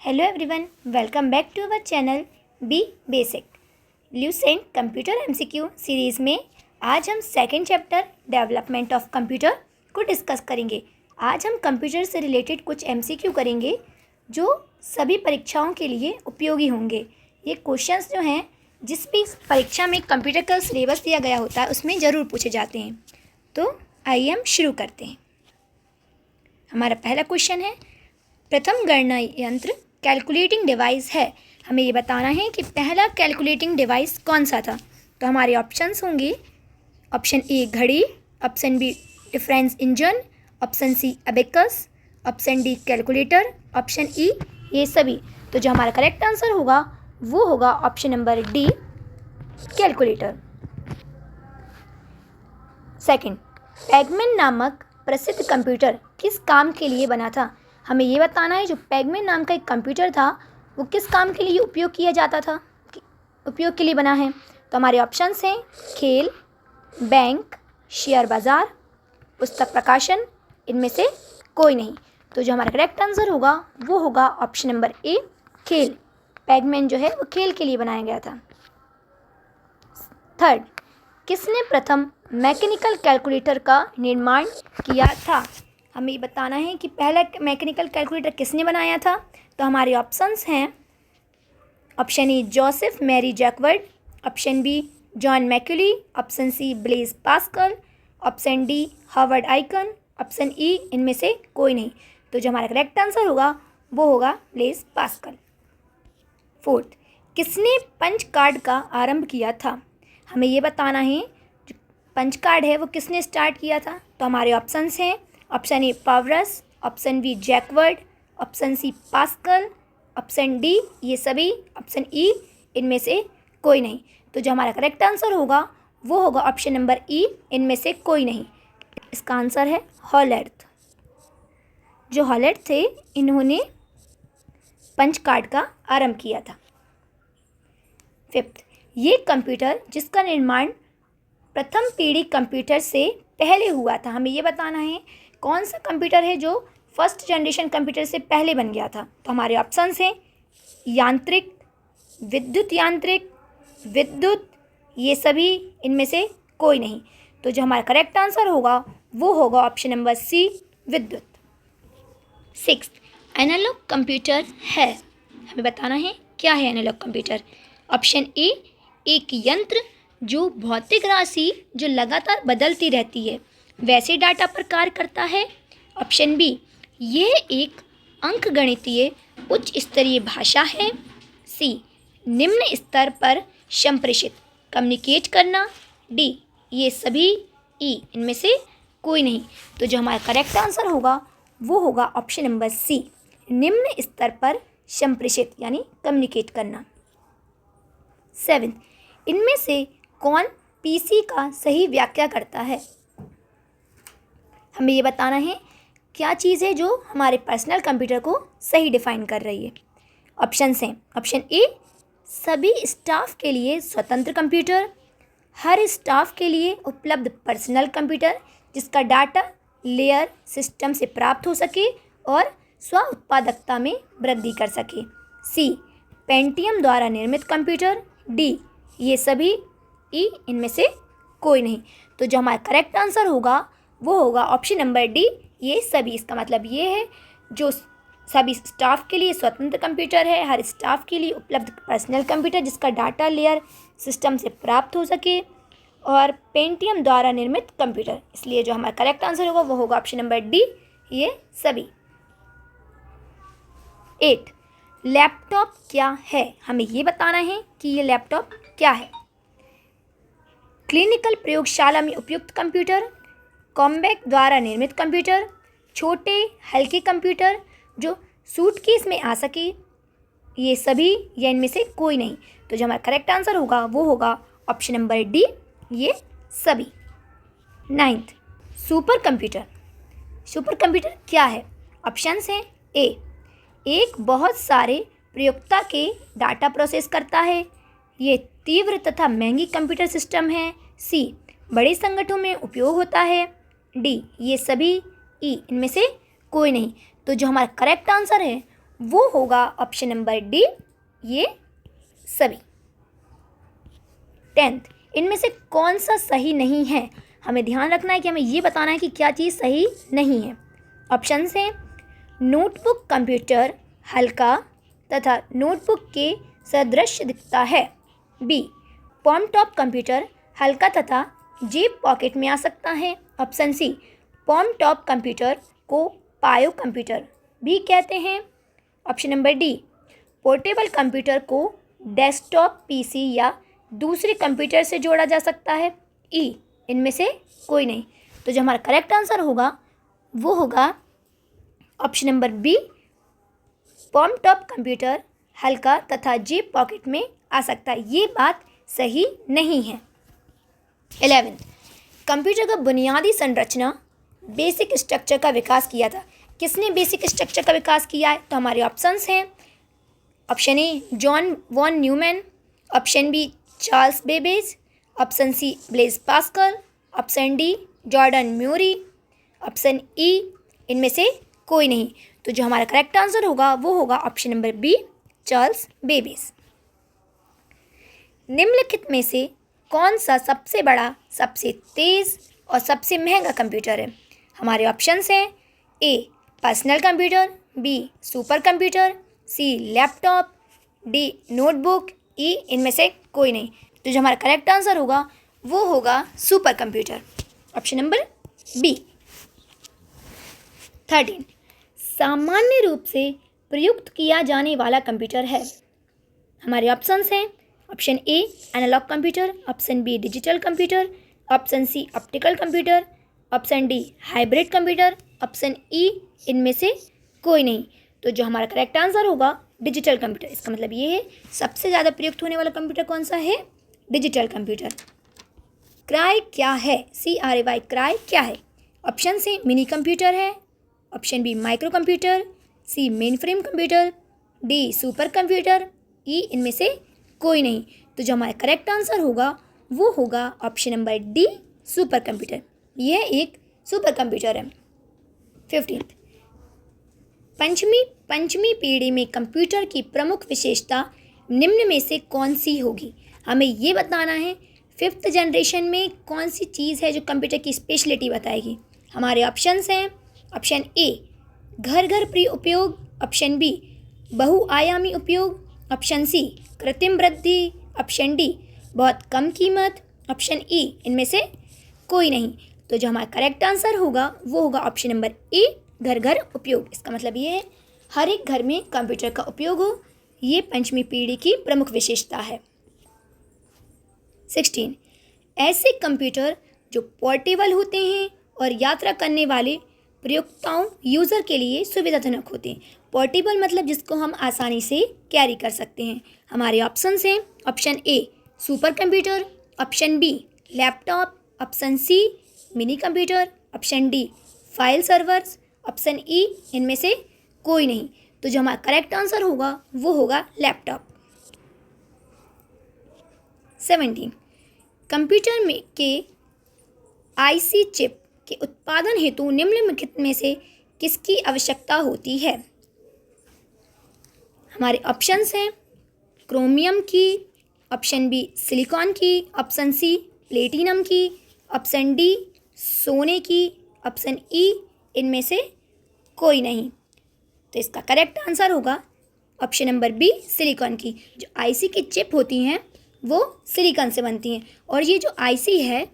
Hello everyone, welcome back to our channel B basic Lucent computer MCQ series में आज हम second chapter development of computer को discuss करेंगे। आज हम कंप्यूटर से रिलेटेड कुछ एमसीक्यू करेंगे जो सभी परीक्षाओं के लिए उपयोगी होंगे। ये क्वेश्चंस जो हैं जिस भी परीक्षा में कंप्यूटर का सिलेबस दिया गया होता है उसमें ज़रूर पूछे जाते हैं। तो आइए हम शुरू करते हैं। हमारा पहला क्वेश्चन है, प्रथम गणना यंत्र कैलकुलेटिंग डिवाइस है। हमें ये बताना है कि पहला कैलकुलेटिंग डिवाइस कौन सा था। तो हमारे ऑप्शंस होंगे, ऑप्शन ए घड़ी, option B difference engine, option C abacus, option D calculator, option E ये सभी। तो जो हमारा करेक्ट आंसर होगा वो होगा option number D calculator. Second, पैगमैन नामक प्रसिद्ध कंप्यूटर किस काम के लिए बना था। हमें ये बताना है जो पैगमैन नाम का एक कंप्यूटर था वो किस काम के लिए उपयोग किया जाता था, उपयोग के लिए बना है। तो हमारे ऑप्शंस हैं खेल, बैंक, शेयर बाज़ार, पुस्तक प्रकाशन, इनमें से कोई नहीं। तो जो हमारा करेक्ट आंसर होगा वो होगा ऑप्शन नंबर ए खेल। पैगमैन जो है वो खेल के लिए बनाया गया था। थर्ड, किसने प्रथम मैकेनिकल कैलकुलेटर का निर्माण किया था। हमें बताना है कि पहला मैकेनिकल कैलकुलेटर किसने बनाया था। तो हमारे ऑप्शंस हैं, option A Joseph Marie Jacquard, option B John Mauchly, option C Blaise Pascal, option D Harvard Aiken, option E इनमें से कोई नहीं। तो जो हमारा करेक्ट आंसर होगा वो होगा ब्लेज पास्कल। फोर्थ, किसने पंच कार्ड का आरंभ किया था। हमें ये बताना है जो पंच कार्ड है वो किसने स्टार्ट किया था। तो हमारे ऑप्शंस हैं, option A Powers, option B Jacquard, option C Pascal, option D ये सभी, ऑप्शन ई इनमें से कोई नहीं। तो जो हमारा करेक्ट आंसर होगा वो होगा ऑप्शन नंबर ई इनमें से कोई नहीं। इसका आंसर है हॉलर्थ। जो हॉलर्थ थे इन्होंने पंच कार्ड का आरंभ किया था। फिफ्थ, ये कंप्यूटर जिसका निर्माण प्रथम पीढ़ी कंप्यूटर से पहले हुआ था। हमें ये बताना है कौन सा कंप्यूटर है जो फर्स्ट जनरेशन कंप्यूटर से पहले बन गया था। तो हमारे ऑप्शंस हैं यांत्रिक, यांत्रिक, विद्युत ये सभी, इनमें से कोई नहीं। तो जो हमारा करेक्ट आंसर होगा वो होगा ऑप्शन नंबर सी विद्युत। सिक्स, एनालॉग कंप्यूटर है। हमें बताना है क्या है एनालॉग कंप्यूटर। ऑप्शन ए एक यंत्र जो भौतिक राशि जो लगातार बदलती रहती है वैसे डाटा पर कार्य करता है। ऑप्शन बी यह एक अंकगणितीय उच्च स्तरीय भाषा है। सी निम्न स्तर पर संप्रेषित कम्युनिकेट करना। डी ये सभी, ई इनमें से कोई नहीं। तो जो हमारा करेक्ट आंसर होगा वो होगा ऑप्शन नंबर सी निम्न स्तर पर संप्रेषित यानी कम्युनिकेट करना। सेवन, इनमें से कौन पीसी का सही व्याख्या करता है। हमें ये बताना है क्या चीज़ है जो हमारे पर्सनल कंप्यूटर को सही डिफाइन कर रही है। ऑप्शंस हैं, ऑप्शन ए सभी स्टाफ के लिए स्वतंत्र कंप्यूटर, हर स्टाफ के लिए उपलब्ध पर्सनल कंप्यूटर जिसका डाटा लेयर सिस्टम से प्राप्त हो सके और स्व उत्पादकता में वृद्धि कर सके। सी पेंटियम द्वारा निर्मित कंप्यूटर। डी ये सभी, ई इनमें से कोई नहीं। तो जो हमारा करेक्ट आंसर होगा वो होगा ऑप्शन नंबर डी ये सभी। इसका मतलब ये है जो सभी स्टाफ के लिए स्वतंत्र कंप्यूटर है, हर स्टाफ के लिए उपलब्ध पर्सनल कंप्यूटर जिसका डाटा लेयर सिस्टम से प्राप्त हो सके और पेंटियम द्वारा निर्मित कंप्यूटर। इसलिए जो हमारा करेक्ट आंसर होगा वो होगा ऑप्शन नंबर डी ये सभी। 8, लैपटॉप क्या है। हमें ये बताना है कि ये लैपटॉप क्या है। क्लिनिकल प्रयोगशाला में उपयुक्त कंप्यूटर, कॉम्बैक्ट द्वारा निर्मित कंप्यूटर, छोटे हल्के कंप्यूटर जो सूटकेस में आ सके, ये सभी या इनमें से कोई नहीं। तो जो हमारा करेक्ट आंसर होगा वो होगा ऑप्शन नंबर डी ये सभी। 9th, super computer. Super computer क्या है। ऑप्शंस हैं, ए एक बहुत सारे प्रयोक्ता के डाटा प्रोसेस करता है, ये तीव्र तथा महंगी कंप्यूटर सिस्टम है। सी बड़े संगठनों में उपयोग होता है। डी ये सभी, ई इनमें से कोई नहीं। तो जो हमारा करेक्ट आंसर है वो होगा ऑप्शन नंबर डी, ये सभी। 10th, इनमें से कौन सा सही नहीं है? हमें ध्यान रखना है कि हमें ये बताना है कि क्या चीज़ सही नहीं है। ऑप्शंस हैं, नोटबुक कंप्यूटर हल्का तथा नोटबुक के सदृश दिखता है। बी, पॉम टॉप कंप्यूटर हल्का तथा जेब पॉकेट में आ सकता है। ऑप्शन सी, पॉम टॉप कंप्यूटर को पायो कंप्यूटर भी कहते हैं। Option number D, portable computer को डेस्कटॉप पीसी या दूसरे कंप्यूटर से जोड़ा जा सकता है। ई, इनमें से कोई नहीं। तो जो हमारा करेक्ट आंसर होगा वो होगा option number B, palmtop computer हल्का तथा जेब पॉकेट में आ सकता है। ये बात सही नहीं है। 11th, कंप्यूटर का बुनियादी संरचना बेसिक स्ट्रक्चर का विकास किया था। किसने बेसिक स्ट्रक्चर का विकास किया है? तो हमारे ऑप्शंस हैं, option A John von Neumann, option B Charles Babbage, option C Blaise Pascal, option D Jordan Murray, option E इनमें से कोई नहीं। तो जो हमारा करेक्ट आंसर होगा वो होगा option number B, Charles Babbage. निम्नलिखित में से कौन सा सबसे बड़ा, सबसे तेज़ और सबसे महंगा कंप्यूटर है? हमारे ऑप्शंस हैं, A personal computer, B super computer, C laptop, D notebook, E इनमें से कोई नहीं। तो जो हमारा करेक्ट आंसर होगा वो होगा super computer, option number B. 13, सामान्य रूप से प्रयुक्त किया जाने वाला कंप्यूटर है। हमारे ऑप्शंस हैं, option A analog computer, option B digital computer, option C optical computer, option D hybrid computer, option E इनमें से कोई नहीं। तो जो हमारा करेक्ट आंसर होगा डिजिटल कंप्यूटर। इसका मतलब ये है सबसे ज़्यादा प्रयुक्त होने वाला कंप्यूटर कौन सा है? Digital computer. क्राई क्या है? CRAY क्राई क्या है? ऑप्शन से मिनी कंप्यूटर है, option B micro computer, C mainframe computer, D super computer, E इनमें से कोई नहीं। तो जो हमारा करेक्ट आंसर होगा वो होगा option number D, super computer. यह एक सुपर कंप्यूटर है। 15, पंचमी पीढ़ी में कंप्यूटर की प्रमुख विशेषता निम्न में से कौन सी होगी? हमें ये बताना है 5th जनरेशन में कौन सी चीज़ है जो कंप्यूटर की स्पेशलिटी बताएगी। हमारे ऑप्शंस हैं, ऑप्शन ए घर घर प्रिय उपयोग, ऑप्शन बी बहुआयामी उपयोग, ऑप्शन सी कृत्रिम वृद्धि, ऑप्शन डी बहुत कम कीमत, ऑप्शन ई इनमें से कोई नहीं। तो जो हमारा करेक्ट आंसर होगा वो होगा ऑप्शन नंबर ए, घर घर उपयोग। इसका मतलब ये है हर एक घर में कंप्यूटर का उपयोग हो, ये पंचमी पीढ़ी की प्रमुख विशेषता है। 16, ऐसे कंप्यूटर जो पोर्टेबल होते हैं और यात्रा करने वाले प्रयोक्ताओं यूज़र के लिए सुविधाजनक होते हैं। पोर्टेबल मतलब जिसको हम आसानी से कैरी कर सकते हैं। हमारे ऑप्शंस हैं, option A super computer, option B laptop, option C mini computer, option D file servers, option E इनमें से कोई नहीं। तो जो हमारा करेक्ट आंसर होगा वो होगा लैपटॉप। 17, कंप्यूटर में के IC चिप के उत्पादन हेतु निम्नलिखित में से किसकी आवश्यकता होती है? हमारे ऑप्शंस हैं, क्रोमियम की, ऑप्शन बी सिलिकॉन की, ऑप्शन सी प्लेटिनम की, ऑप्शन डी सोने की, ऑप्शन ई इनमें से कोई नहीं। तो इसका करेक्ट आंसर होगा ऑप्शन नंबर बी सिलिकॉन की। जो IC की चिप होती हैं वो सिलिकॉन से बनती हैं। और ये जो IC है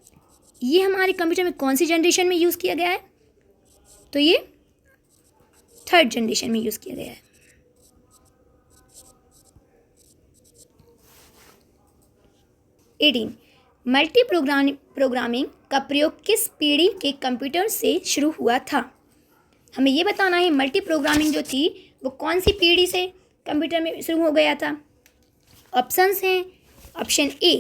ये हमारे कंप्यूटर में कौन सी जनरेशन में यूज़ किया गया है? तो ये 3rd जनरेशन में यूज़ किया गया है। 18, मल्टी प्रोग्रामिंग का प्रयोग किस पीढ़ी के कंप्यूटर से शुरू हुआ था? हमें ये बताना है मल्टी प्रोग्रामिंग जो थी वो कौन सी पीढ़ी से कंप्यूटर में शुरू हो गया था। ऑप्शंस हैं, ऑप्शन ए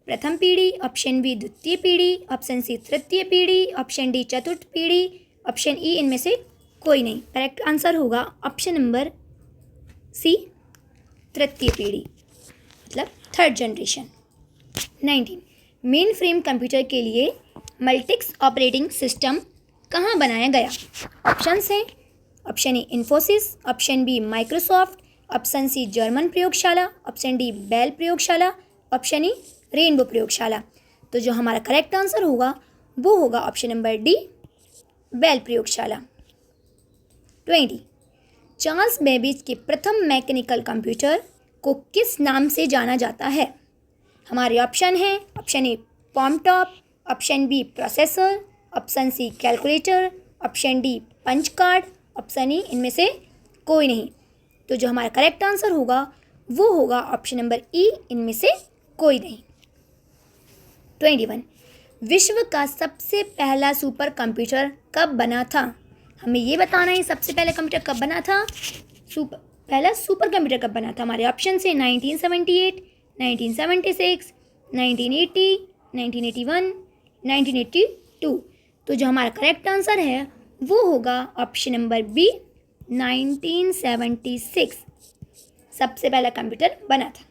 प्रथम पीढ़ी, ऑप्शन बी द्वितीय पीढ़ी, ऑप्शन सी तृतीय पीढ़ी, ऑप्शन डी चतुर्थ पीढ़ी, ऑप्शन ई इनमें से कोई नहीं। करेक्ट आंसर होगा ऑप्शन नंबर सी तृतीय पीढ़ी मतलब 3rd generation. 19, main frame computer के लिए मल्टिक्स ऑपरेटिंग सिस्टम कहाँ बनाया गया? ऑप्शंस हैं, option A Infosys, option B Microsoft, option C German प्रयोगशाला, ऑप्शन डी बेल प्रयोगशाला, ऑप्शन ई रेनबो प्रयोगशाला। तो जो हमारा करेक्ट आंसर होगा वो होगा ऑप्शन नंबर डी, बेल प्रयोगशाला। 20 चार्ल्स बेबेज के प्रथम मैकेनिकल कंप्यूटर को किस नाम से जाना जाता है? हमारे ऑप्शन हैं option A palmtop, option B processor, option C calculator, option D punch card, option E इनमें से कोई नहीं। तो जो हमारा करेक्ट आंसर होगा वो होगा ऑप्शन नंबर ई, इनमें से कोई नहीं। 21 विश्व का सबसे पहला सुपर कंप्यूटर कब बना था? हमें ये बताना है सबसे पहला कंप्यूटर कब बना था, पहला सुपर कंप्यूटर कब बना था। हमारे ऑप्शन से 1978, 1976, 1980, 1981, 1982। तो जो हमारा करेक्ट आंसर है वो होगा ऑप्शन नंबर बी, 1976 सबसे पहला कंप्यूटर बना था।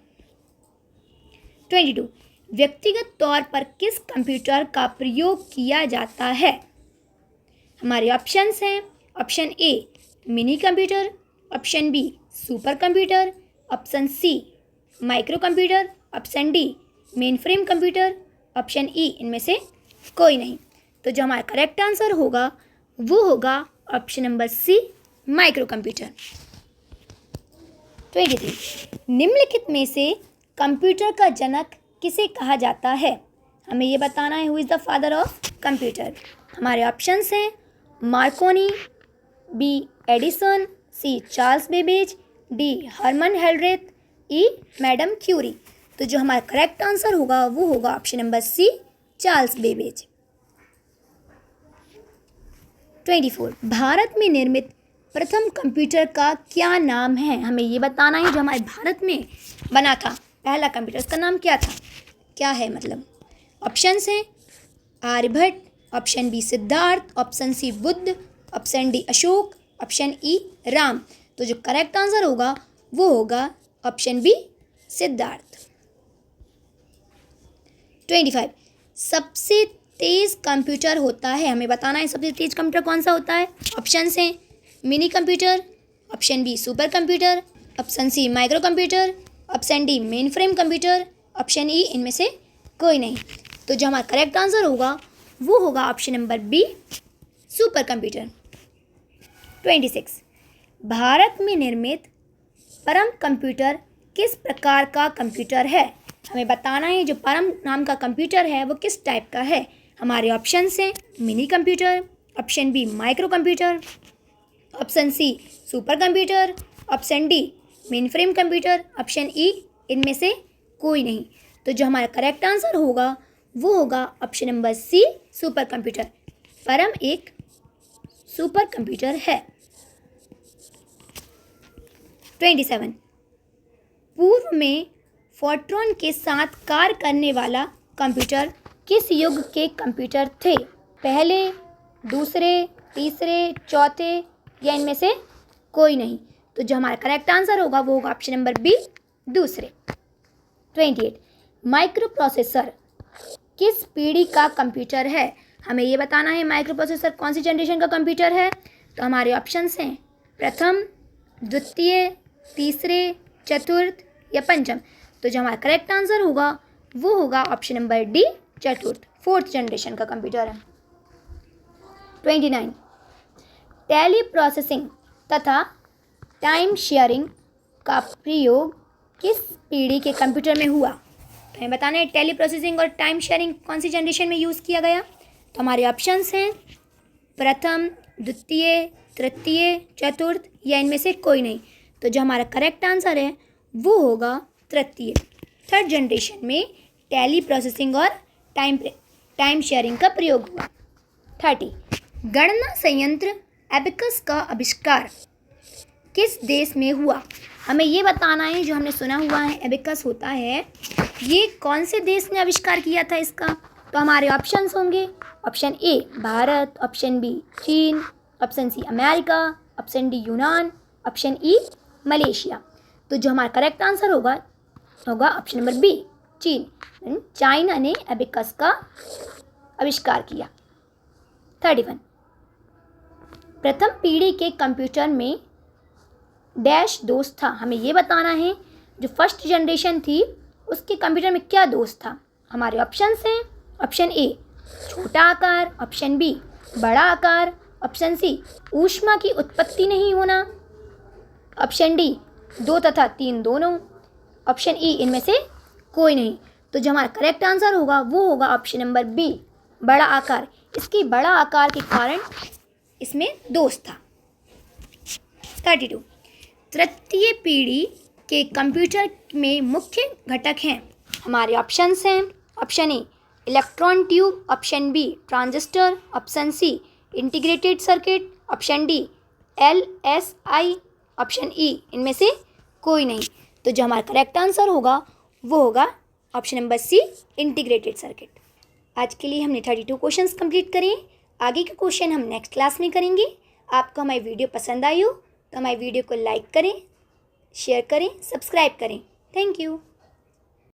22 व्यक्तिगत तौर पर किस कंप्यूटर का प्रयोग किया जाता है? हमारे ऑप्शंस हैं option A mini computer, option B super computer, option C micro computer, option D mainframe computer, option E इनमें से कोई नहीं। तो जो हमारा करेक्ट आंसर होगा वो होगा option number C, micro computer. 23 निम्नलिखित में से कंप्यूटर का जनक किसे कहा जाता है? हमें ये बताना है who is the father of computer. हमारे ऑप्शंस हैं Marconi, B Edison, C Charles Babbage, D Herman Hollerith, E madam Curie. तो जो हमारा करेक्ट आंसर होगा वो होगा option number C, Charles Babbage. 24 Bharat में निर्मित प्रथम कंप्यूटर का क्या नाम है? हमें ये बताना है जो हमारे भारत में बना था पहला कंप्यूटर, उसका नाम क्या था, क्या है मतलब। ऑप्शंस हैं Aryabhatta, option B Siddhartha, option C Buddha, option D Ashoka, option E Ram. तो जो करेक्ट आंसर होगा वो होगा ऑप्शन बी, सिद्धार्थ। 25 सबसे तेज़ कंप्यूटर होता है, हमें बताना है सबसे तेज़ कंप्यूटर कौन सा होता है। ऑप्शंस हैं mini computer, option B super computer, option C micro computer, option D mainframe computer, option E इनमें से कोई नहीं। तो जो हमारा करेक्ट आंसर होगा वो होगा option number B, super computer. 26 Bharat में निर्मित परम कंप्यूटर किस प्रकार का कंप्यूटर है? हमें बताना है जो परम नाम का कंप्यूटर है वो किस टाइप का है। हमारे ऑप्शन हैं mini computer, option B micro computer, option C super computer, option D mainframe computer, option E इनमें से कोई नहीं। तो जो हमारा करेक्ट आंसर होगा वो होगा option number C, super computer. Param एक सुपर कंप्यूटर है। 27 पूर्व में फोर्ट्रॉन के साथ कार्य करने वाला कंप्यूटर किस युग के कंप्यूटर थे? पहले, दूसरे, तीसरे, चौथे या इनमें से कोई नहीं। तो जो हमारा करेक्ट आंसर होगा वो होगा ऑप्शन नंबर बी, दूसरे। 28 माइक्रो प्रोसेसर किस पीढ़ी का कंप्यूटर है? हमें ये बताना है माइक्रो प्रोसेसर कौन सी जनरेशन का कंप्यूटर है। तो हमारे ऑप्शंस हैं प्रथम, द्वितीय, तीसरे, चतुर्थ या पंचम। तो जो हमारा करेक्ट आंसर होगा वो होगा ऑप्शन नंबर डी, चतुर्थ, फोर्थ जनरेशन का कंप्यूटर है। 29 टेली प्रोसेसिंग तथा टाइम शेयरिंग का प्रयोग किस पीढ़ी के कंप्यूटर में हुआ? तो हमें बताना है टेली प्रोसेसिंग और टाइम शेयरिंग कौन सी जनरेशन में यूज़ किया गया। तो हमारे ऑप्शंस हैं प्रथम, द्वितीय, तृतीय, चतुर्थ या इनमें से कोई नहीं। तो जो हमारा करेक्ट आंसर है वो होगा तृतीय, थर्ड जनरेशन में टेली प्रोसेसिंग और टाइम शेयरिंग का प्रयोग हुआ। 30 गणना संयंत्र एबेकस का आविष्कार किस देश में हुआ? हमें ये बताना है जो हमने सुना हुआ है एबेकस होता है ये कौन से देश ने आविष्कार किया था इसका। तो हमारे ऑप्शंस होंगे option A Bharat, option B चीन, option C America, option D यूनान, ऑप्शन ई मलेशिया। तो जो हमारा करेक्ट आंसर होगा ऑप्शन नंबर बी, चीन। चाइना ने एबेकस का आविष्कार किया। 31 प्रथम पीढ़ी के कंप्यूटर में डैश दोष था। हमें ये बताना है जो फर्स्ट जनरेशन थी उसके कंप्यूटर में क्या दोष था। हमारे ऑप्शंस हैं, ऑप्शन ए छोटा आकार, ऑप्शन बी बड़ा आकार, ऑप्शन सी ऊष्मा की उत्पत्ति नहीं होना, ऑप्शन डी 2 तथा 3 दोनों, ऑप्शन ई इनमें से कोई नहीं। तो जो हमारा करेक्ट आंसर होगा वो होगा ऑप्शन नंबर बी बड़ा आकार। इसके बड़ा आकार के कारण इसमें दोष था। 32 तृतीय पीढ़ी के कंप्यूटर में मुख्य घटक हैं। हमारे ऑप्शंस हैं, option A electron tube, option B transistor, option C integrated circuit, option D LSI, option E इनमें से कोई नहीं। तो जो हमारा करेक्ट आंसर होगा वो होगा option number C integrated circuit. आज के लिए हमने 32 क्वेश्चंस कंप्लीट करें। आगे के क्वेश्चन हम नेक्स्ट क्लास में करेंगे। आपको हमारी वीडियो पसंद आई हो तो हमारी वीडियो को लाइक करें, शेयर करें, सब्सक्राइब करें। Thank you.